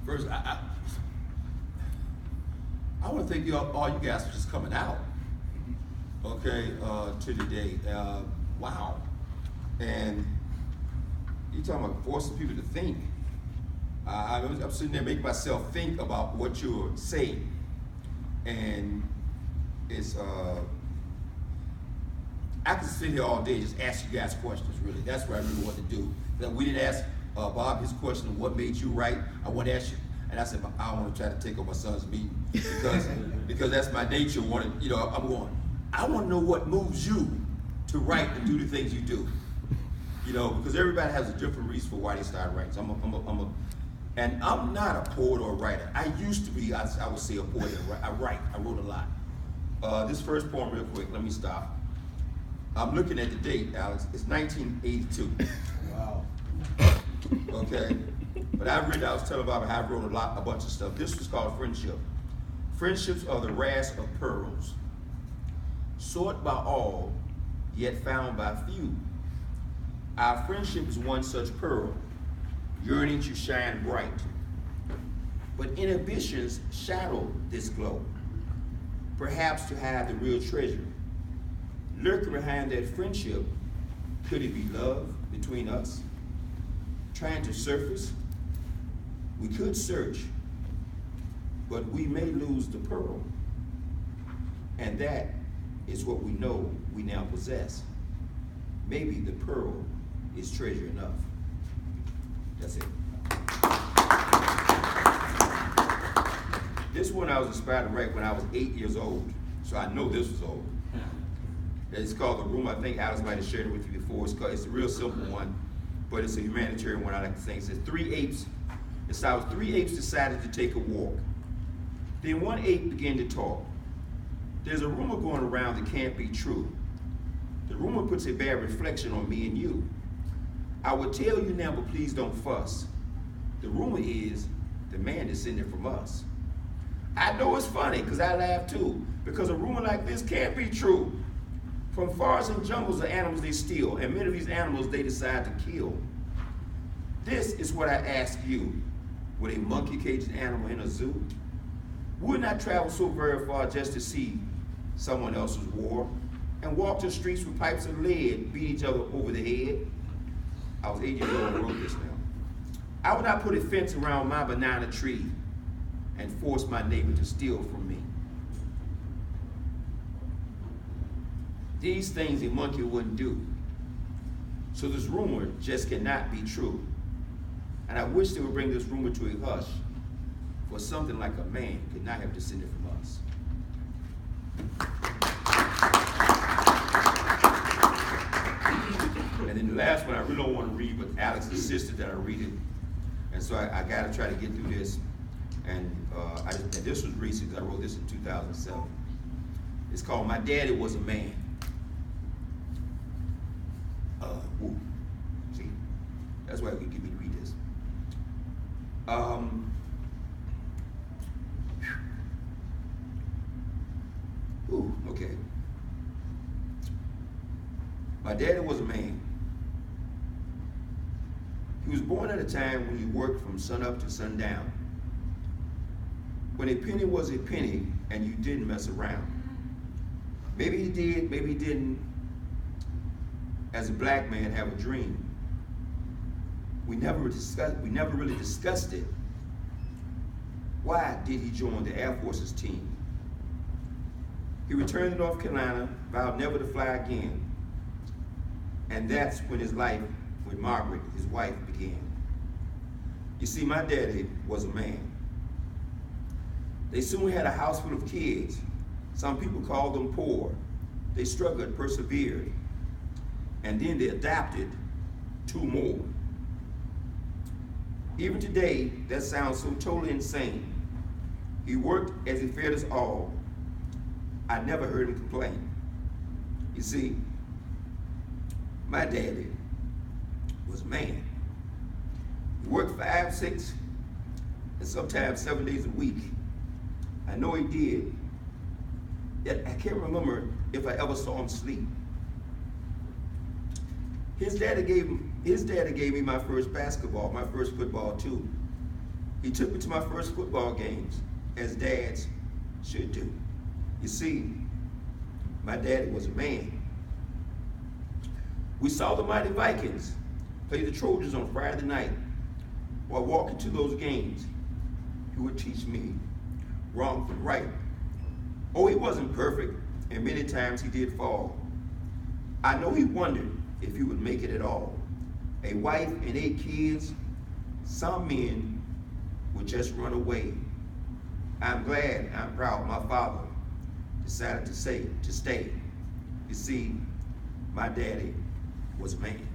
First, I want to thank you all you guys for just coming out, okay, to today. Wow. And you're talking about forcing people to think. I'm sitting there making myself think about what you're saying. And it's, I can sit here all day just ask you guys questions, really. That's what I really want to do. That we didn't ask Bob his question of what made you right. I want to ask you, and I said, I want to try to take over my son's meeting because that's my nature. I'm going, I want to know what moves you to write and do the things you do. Because everybody has a different reason for why they start writing. So and I'm not a poet or a writer. I used to be, I would say, a poet. I wrote a lot. This first poem, real quick, let me stop. I'm looking at the date, Alex. It's 1982. Wow. Okay? But I was telling Bob how I wrote a bunch of stuff. This was called Friendship. Friendships are the rarest of pearls, sought by all, yet found by few. Our friendship is one such pearl, yearning to shine bright. But inhibitions shadow this glow, perhaps to hide the real treasure. Lurking behind that friendship, could it be love between us? Trying to surface, we could search, but we may lose the pearl. And that is what we know we now possess. Maybe the pearl is treasure enough. That's it. This one I was inspired to write when I was 8 years old, so I know this was old. It's called The Room. I think Alice might have shared it with you before. It's a real simple one, but it's a humanitarian one I like to say. It says, it starts, 3 apes decided to take a walk. Then one ape began to talk. There's a rumor going around that can't be true. The rumor puts a bad reflection on me and you. I will tell you now, but please don't fuss. The rumor is the man descended from us. I know it's funny, because I laugh too, because a rumor like this can't be true. From forests and jungles of animals they steal, and many of these animals they decide to kill. This is what I ask you. Would a monkey cage an animal in a zoo? Would not travel so very far just to see someone else's war, and walk the streets with pipes of lead, beat each other over the head? I was 8 years old and wrote this now. I would not put a fence around my banana tree and force my neighbor to steal from me. These things a monkey wouldn't do. So this rumor just cannot be true. And I wish they would bring this rumor to a hush, for something like a man could not have descended from us. And then the last one I really don't want to read, but Alex insisted that I read it. And so I got to try to get through this. And this was recent, because I wrote this in 2007. It's called My Daddy Was a Man. See, that's why we give me to read this. Okay. My daddy was a man. He was born at a time when you worked from sunup to sundown, when a penny was a penny and you didn't mess around. Maybe he did, maybe he didn't. As a black man, have a dream. We never really discussed it. Why did he join the Air Force's team? He returned to North Carolina, vowed never to fly again. And that's when his life with Margaret, his wife, began. You see, my daddy was a man. They soon had a house full of kids. Some people called them poor. They struggled, persevered. And then they adopted 2 more. Even today, that sounds so totally insane. He worked as he fed us all. I never heard him complain. You see, my daddy was a man. He worked 5, 6, and sometimes 7 days a week. I know he did. Yet I can't remember if I ever saw him sleep. His daddy gave him His daddy gave me my first basketball, my first football too. He took me to my first football games, as dads should do. You see, my daddy was a man. We saw the mighty Vikings play the Trojans on Friday night. While walking to those games, he would teach me wrong from right. Oh, he wasn't perfect, and many times he did fall. I know he wondered if he would make it at all. A wife and 8 kids, some men would just run away. I'm glad, I'm proud my father decided to stay. You see, my daddy was a man.